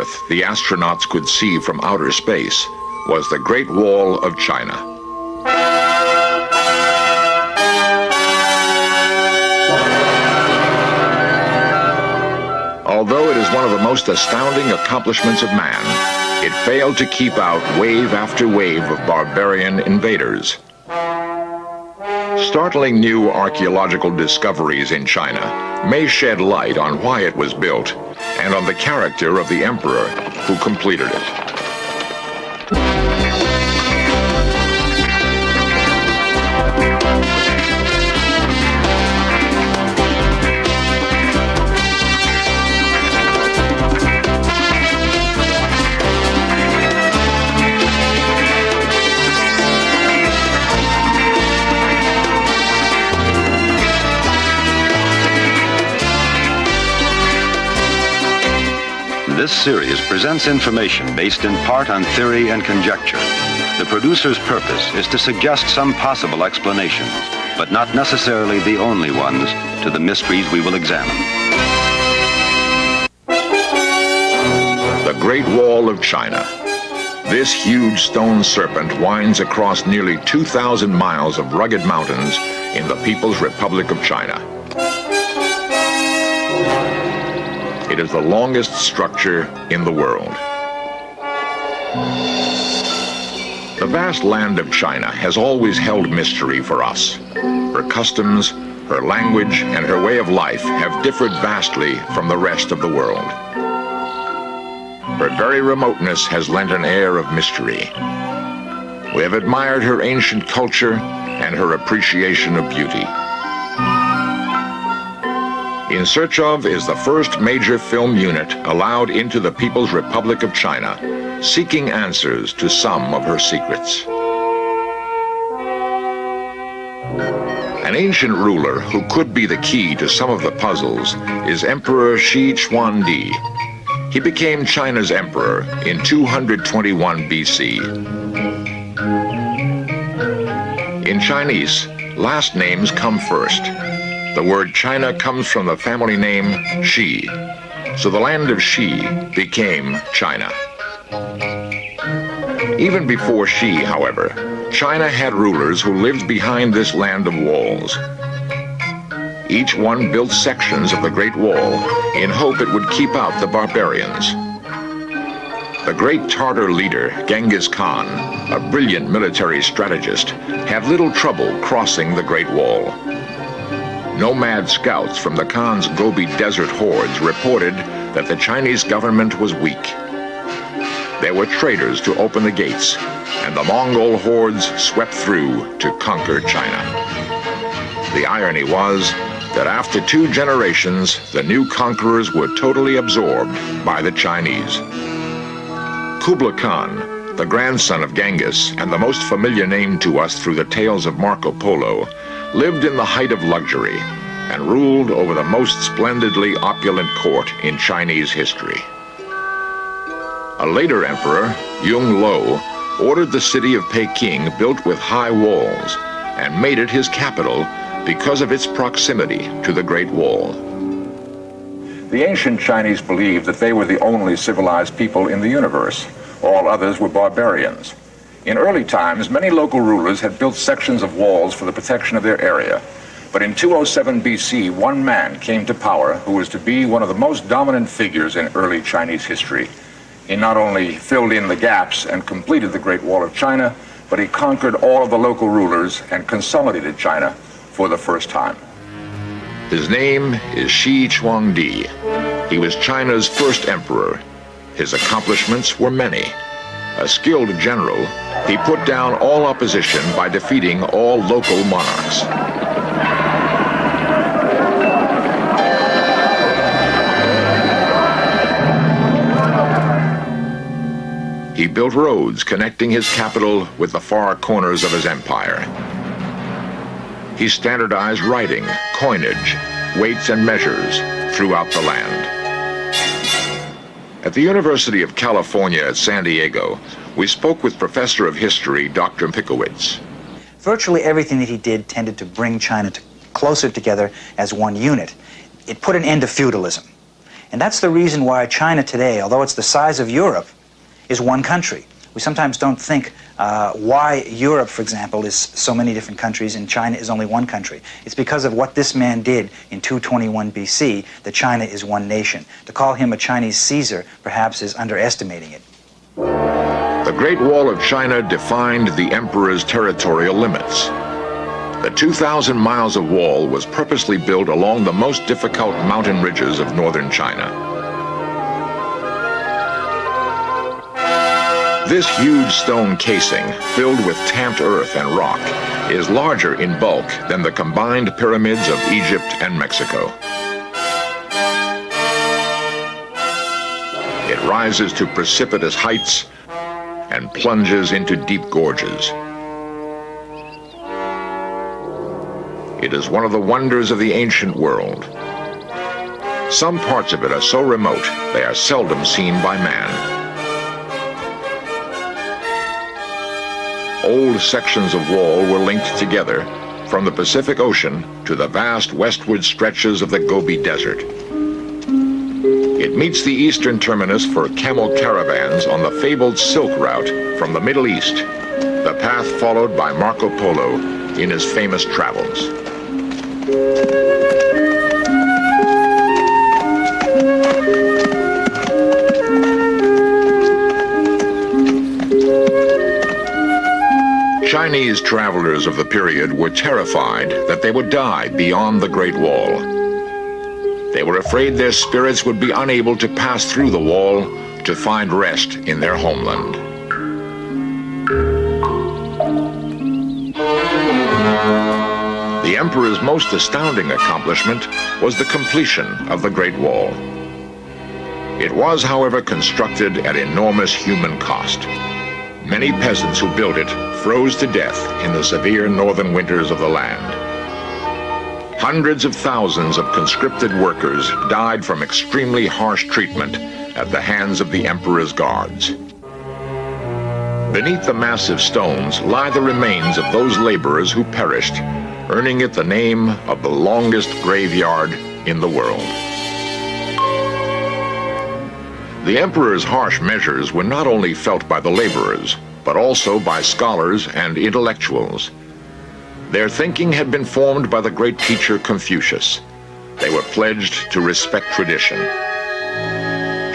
Earth the astronauts could see from outer space was the Great Wall of China. Although it is one of the most astounding accomplishments of man, it failed to keep out wave after wave of barbarian invaders. Startling new archaeological discoveries in China may shed light on why it was built and on the character of the emperor who completed it. This series presents information based in part on theory and conjecture. The producer's purpose is to suggest some possible explanations, but not necessarily the only ones, to the mysteries we will examine. The Great Wall of China. This huge stone serpent winds across nearly 2,000 miles of rugged mountains in the People's Republic of China. It is the longest structure in the world. The vast land of China has always held mystery for us. Her customs, her language, and her way of life have differed vastly from the rest of the world. Her very remoteness has lent an air of mystery. We have admired her ancient culture and her appreciation of beauty. In Search Of is the first major film unit allowed into the People's Republic of China, seeking answers to some of her secrets. An ancient ruler who could be the key to some of the puzzles is Emperor Shi Chuandi. He became China's emperor in 221 BC. In Chinese, last names come first. The word China comes from the family name Shi, so the land of Shi became China. Even before Shi, however, China had rulers who lived behind this land of walls. Each one built sections of the Great Wall in hope it would keep out the barbarians. The great Tartar leader, Genghis Khan, a brilliant military strategist, had little trouble crossing the Great Wall. Nomad scouts from the Khan's Gobi Desert hordes reported that the Chinese government was weak. There were traitors to open the gates, and the Mongol hordes swept through to conquer China. The irony was that after 2 generations, the new conquerors were totally absorbed by the Chinese. Kublai Khan, the grandson of Genghis and the most familiar name to us through the tales of Marco Polo, lived in the height of luxury and ruled over the most splendidly opulent court in Chinese history. A later emperor, Yung Lo, ordered the city of Peking built with high walls and made it his capital because of its proximity to the Great Wall. The ancient Chinese believed that they were the only civilized people in the universe. All others were barbarians. In early times, many local rulers had built sections of walls for the protection of their area. But in 207 BC, one man came to power who was to be one of the most dominant figures in early Chinese history. He not only filled in the gaps and completed the Great Wall of China, but he conquered all of the local rulers and consolidated China for the first time. His name is Shi Chuandi. He was China's first emperor. His accomplishments were many. A skilled general, he put down all opposition by defeating all local monarchs. He built roads connecting his capital with the far corners of his empire. He standardized writing, coinage, weights and measures throughout the land. At the University of California at San Diego, we spoke with Professor of History, Dr. Pikowitz. Virtually everything that he did tended to bring China closer together as one unit. It put an end to feudalism. And that's the reason why China today, although it's the size of Europe, is one country. We sometimes don't think why Europe, for example, is so many different countries and China is only one country. It's because of what this man did in 221 BC that China is one nation. To call him a Chinese Caesar, perhaps, is underestimating it. The Great Wall of China defined the emperor's territorial limits. The 2,000 miles of wall was purposely built along the most difficult mountain ridges of northern China. This huge stone casing, filled with tamped earth and rock, is larger in bulk than the combined pyramids of Egypt and Mexico. It rises to precipitous heights and plunges into deep gorges. It is one of the wonders of the ancient world. Some parts of it are so remote they are seldom seen by man. Old sections of wall were linked together from the Pacific Ocean to the vast westward stretches of the Gobi Desert. It meets the eastern terminus for camel caravans on the fabled Silk Route from the Middle East, the path followed by Marco Polo in his famous travels. Chinese travelers of the period were terrified that they would die beyond the Great Wall. They were afraid their spirits would be unable to pass through the wall to find rest in their homeland. The emperor's most astounding accomplishment was the completion of the Great Wall. It was, however, constructed at enormous human cost. Many peasants who built it froze to death in the severe northern winters of the land. Hundreds of thousands of conscripted workers died from extremely harsh treatment at the hands of the emperor's guards. Beneath the massive stones lie the remains of those laborers who perished, earning it the name of the longest graveyard in the world. The emperor's harsh measures were not only felt by the laborers, but also by scholars and intellectuals. Their thinking had been formed by the great teacher Confucius. They were pledged to respect tradition.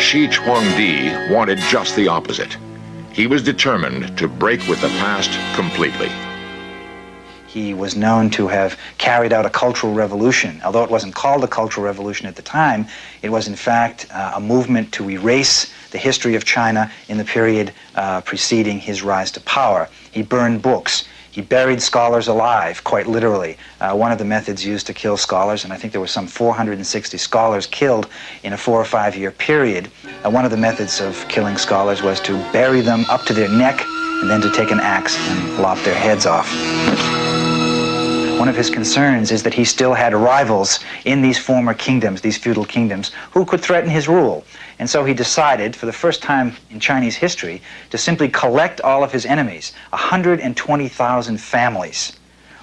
Shi Chuangdi wanted just the opposite. He was determined to break with the past completely. He was known to have carried out a cultural revolution. Although it wasn't called a cultural revolution at the time, it was in fact a movement to erase the history of China in the period preceding his rise to power. He burned books. He buried scholars alive, quite literally. One of the methods used to kill scholars, and I think there were some 460 scholars killed in a 4 or 5 year period. One of the methods of killing scholars was to bury them up to their neck and then to take an axe and lop their heads off. One of his concerns is that he still had rivals in these former kingdoms, these feudal kingdoms, who could threaten his rule. And so he decided, for the first time in Chinese history, to simply collect all of his enemies. 120,000 families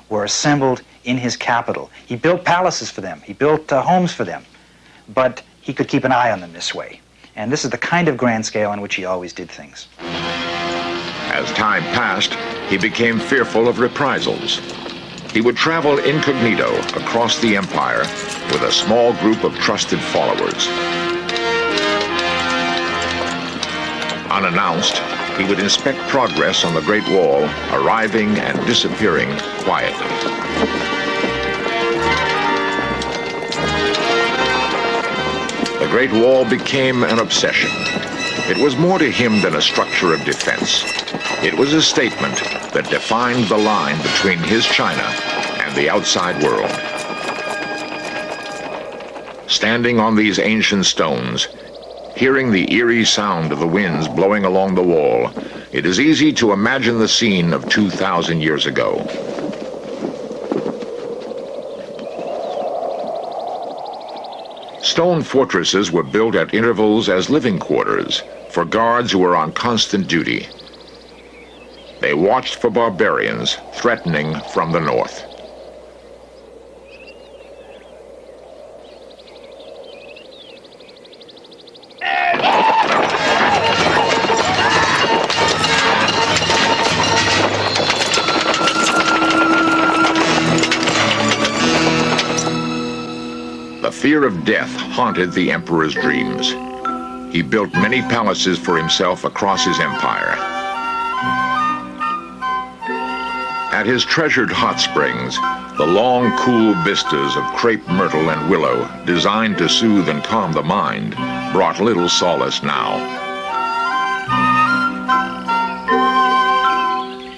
were assembled in his capital. He built palaces for them. He built homes for them. But he could keep an eye on them this way. And this is the kind of grand scale on which he always did things. As time passed, he became fearful of reprisals. He would travel incognito across the empire with a small group of trusted followers. Unannounced, he would inspect progress on the Great Wall, arriving and disappearing quietly. The Great Wall became an obsession. It was more to him than a structure of defense. It was a statement that defined the line between his China and the outside world. Standing on these ancient stones, hearing the eerie sound of the winds blowing along the wall, it is easy to imagine the scene of 2,000 years ago. Stone fortresses were built at intervals as living quarters for guards who were on constant duty. They watched for barbarians threatening from the north. fear of death haunted the emperor's dreams. He built many palaces for himself across his empire. At his treasured hot springs, the long, cool vistas of crepe myrtle and willow, designed to soothe and calm the mind, brought little solace now.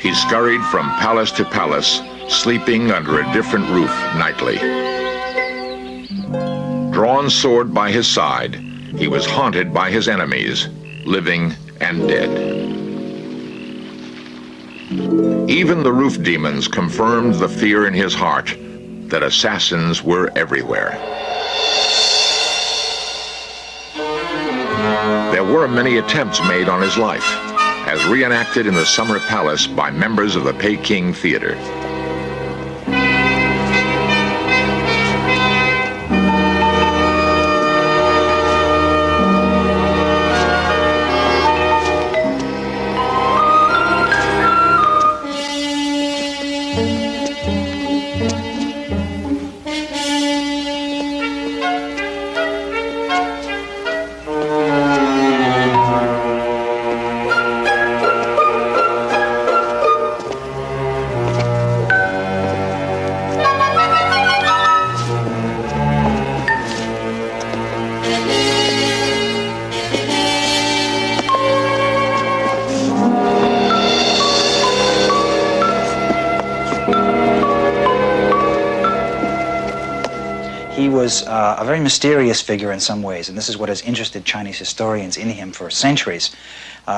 He scurried from palace to palace, sleeping under a different roof nightly. Drawn sword by his side, he was haunted by his enemies, living and dead. Even the roof demons confirmed the fear in his heart that assassins were everywhere. There were many attempts made on his life, as reenacted in the Summer Palace by members of the Peking Theater. He was a very mysterious figure in some ways, and this is what has interested Chinese historians in him for centuries.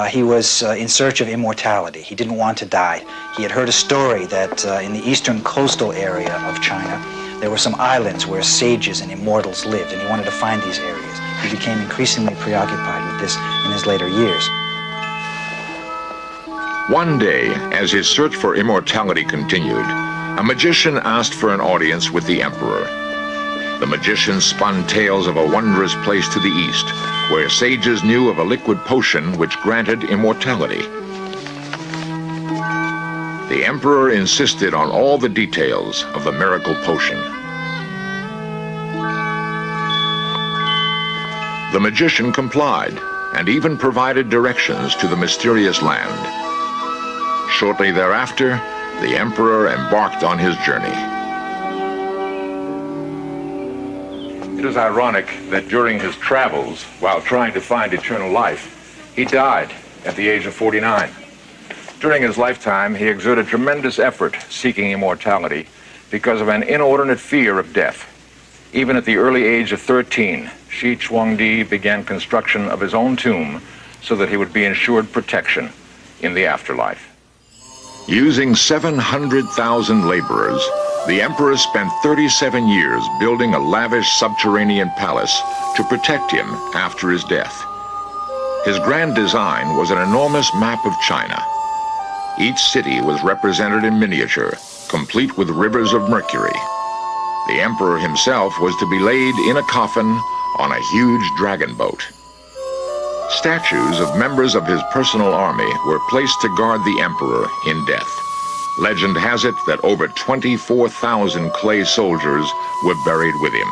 He was in search of immortality. He didn't want to die. He had heard a story that in the eastern coastal area of China, there were some islands where sages and immortals lived, and he wanted to find these areas. He became increasingly preoccupied with this in his later years. One day, as his search for immortality continued, a magician asked for an audience with the emperor. The magician spun tales of a wondrous place to the east, where sages knew of a liquid potion which granted immortality. The emperor insisted on all the details of the miracle potion. The magician complied, and even provided directions to the mysterious land. Shortly thereafter, the emperor embarked on his journey. It is ironic that during his travels, while trying to find eternal life, he died at the age of 49. During his lifetime, he exerted tremendous effort seeking immortality because of an inordinate fear of death. Even at the early age of 13, Shi Chuangdi began construction of his own tomb so that he would be ensured protection in the afterlife. Using 700,000 laborers, the emperor spent 37 years building a lavish subterranean palace to protect him after his death. His grand design was an enormous map of China. Each city was represented in miniature, complete with rivers of mercury. The emperor himself was to be laid in a coffin on a huge dragon boat. Statues of members of his personal army were placed to guard the emperor in death. Legend has it that over 24,000 clay soldiers were buried with him.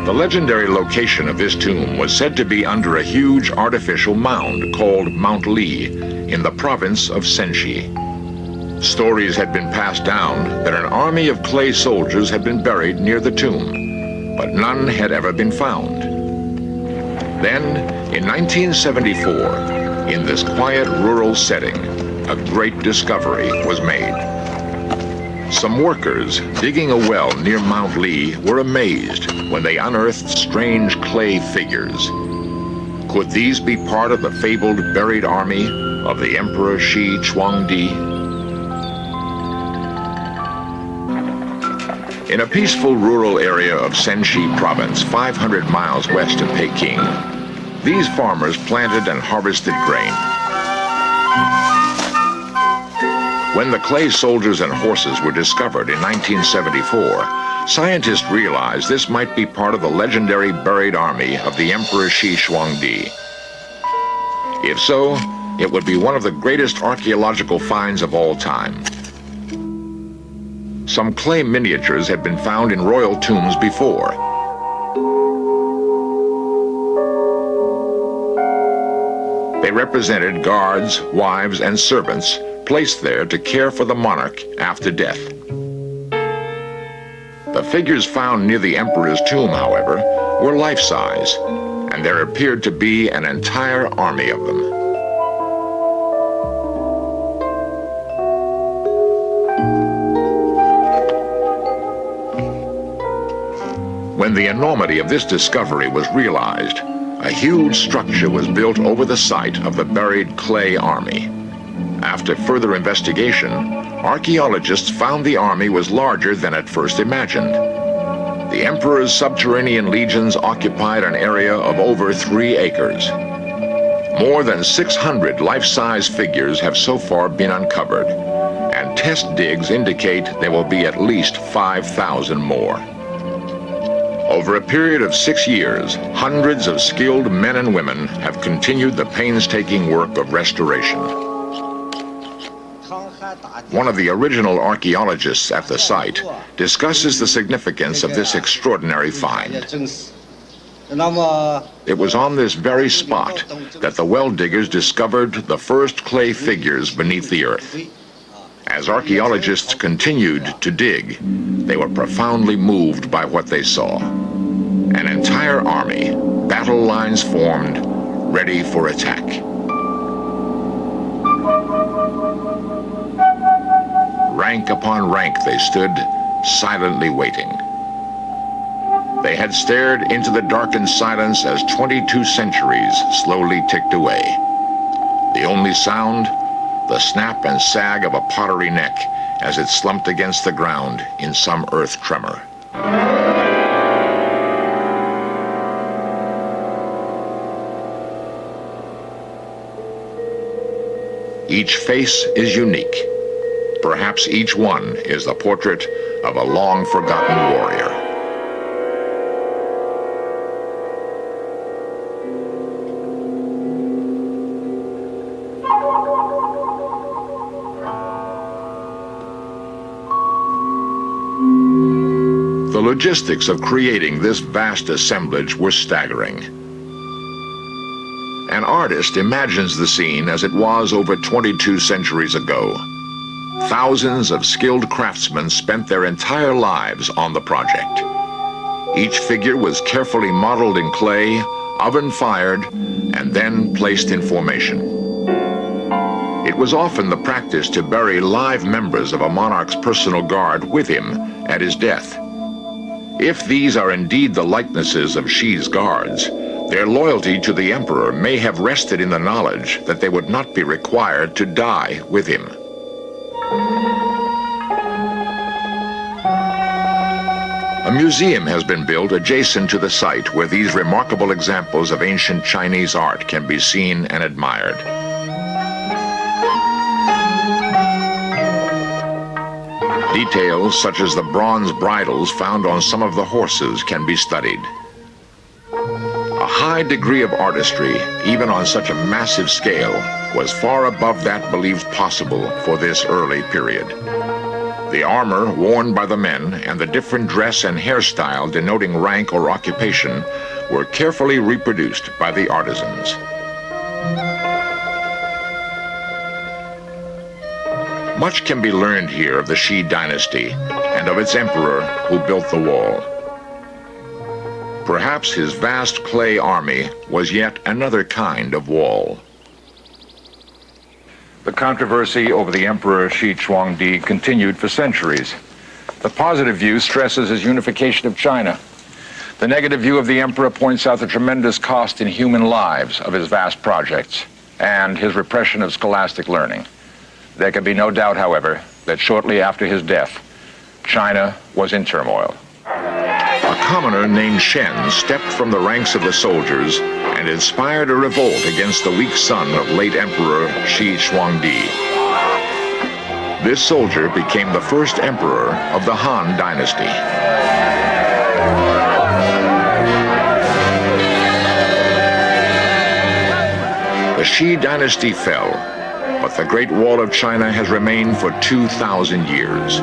The legendary location of this tomb was said to be under a huge artificial mound called Mount Li in the province of Shenxi. Stories had been passed down that an army of clay soldiers had been buried near the tomb, but none had ever been found. Then, in 1974, in this quiet rural setting, a great discovery was made. Some workers digging a well near Mount Li were amazed when they unearthed strange clay figures. Could these be part of the fabled buried army of the Emperor Shi Chuangdi? In a peaceful rural area of Shenxi province, 500 miles west of Peking, these farmers planted and harvested grain. When the clay soldiers and horses were discovered in 1974, scientists realized this might be part of the legendary buried army of the Emperor Shi Chuangdi. If so, it would be one of the greatest archaeological finds of all time. Some clay miniatures had been found in royal tombs before, They represented guards, wives, and servants placed there to care for the monarch after death. The figures found near the emperor's tomb, however, were life-size, and there appeared to be an entire army of them. When the enormity of this discovery was realized, a huge structure was built over the site of the buried clay army. After further investigation, archaeologists found the army was larger than at first imagined. The emperor's subterranean legions occupied an area of over 3 acres. More than 600 life-size figures have so far been uncovered, and test digs indicate there will be at least 5,000 more. Over a period of 6 years, hundreds of skilled men and women have continued the painstaking work of restoration. One of the original archaeologists at the site discusses the significance of this extraordinary find. It was on this very spot that the well diggers discovered the first clay figures beneath the earth. As archaeologists continued to dig, they were profoundly moved by what they saw. An entire army, battle lines formed, ready for attack. Rank upon rank they stood, silently waiting. They had stared into the darkened silence as 22 centuries slowly ticked away. The only sound, the snap and sag of a pottery neck as it slumped against the ground in some earth tremor. Each face is unique. Perhaps each one is the portrait of a long-forgotten warrior. The logistics of creating this vast assemblage were staggering. An artist imagines the scene as it was over 22 centuries ago. Thousands of skilled craftsmen spent their entire lives on the project. Each figure was carefully modeled in clay, oven-fired, and then placed in formation. It was often the practice to bury live members of a monarch's personal guard with him at his death. If these are indeed the likenesses of Xi's guards, their loyalty to the emperor may have rested in the knowledge that they would not be required to die with him. A museum has been built adjacent to the site where these remarkable examples of ancient Chinese art can be seen and admired. Details such as the bronze bridles found on some of the horses can be studied. A high degree of artistry, even on such a massive scale, was far above that believed possible for this early period. The armor worn by the men and the different dress and hairstyle denoting rank or occupation were carefully reproduced by the artisans. Much can be learned here of the Xi dynasty and of its emperor who built the wall. Perhaps his vast clay army was yet another kind of wall. The controversy over the Emperor Xi Huangdi continued for centuries. The positive view stresses his unification of China. The negative view of the emperor points out the tremendous cost in human lives of his vast projects and his repression of scholastic learning. There can be no doubt, however, that shortly after his death, China was in turmoil. A commoner named Shen stepped from the ranks of the soldiers and inspired a revolt against the weak son of late Emperor Xi Huangdi. This soldier became the first emperor of the Han Dynasty. The Xi Dynasty fell, but the Great Wall of China has remained for 2,000 years.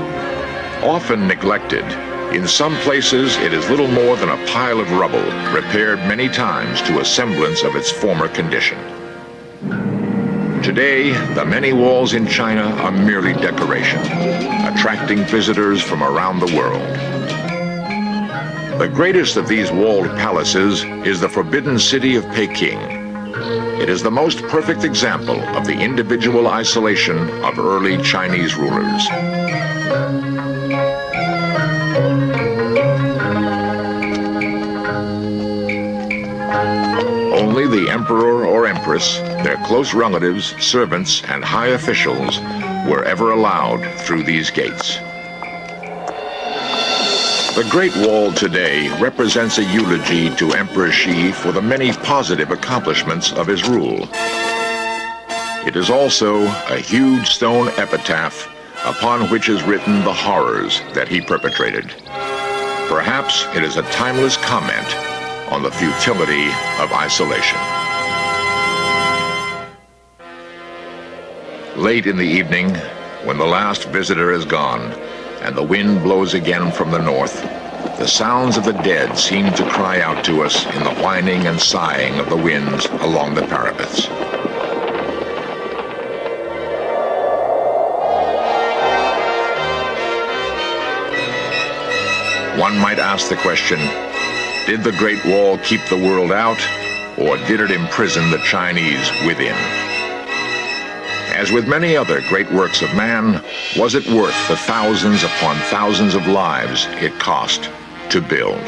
Often neglected, in some places it is little more than a pile of rubble, repaired many times to a semblance of its former condition. Today, the many walls in China are merely decoration, attracting visitors from around the world. The greatest of these walled palaces is the Forbidden City of Peking. It is the most perfect example of the individual isolation of early Chinese rulers. Only the emperor or empress, their close relatives, servants, and high officials were ever allowed through these gates. The Great Wall today represents a eulogy to Emperor Xi for the many positive accomplishments of his rule. It is also a huge stone epitaph upon which is written the horrors that he perpetrated. Perhaps it is a timeless comment on the futility of isolation. Late in the evening, when the last visitor is gone and the wind blows again from the north, the sounds of the dead seem to cry out to us in the whining and sighing of the winds along the parapets. One might ask the question, did the Great Wall keep the world out, or did it imprison the Chinese within? As with many other great works of man, was it worth the thousands upon thousands of lives it cost to build?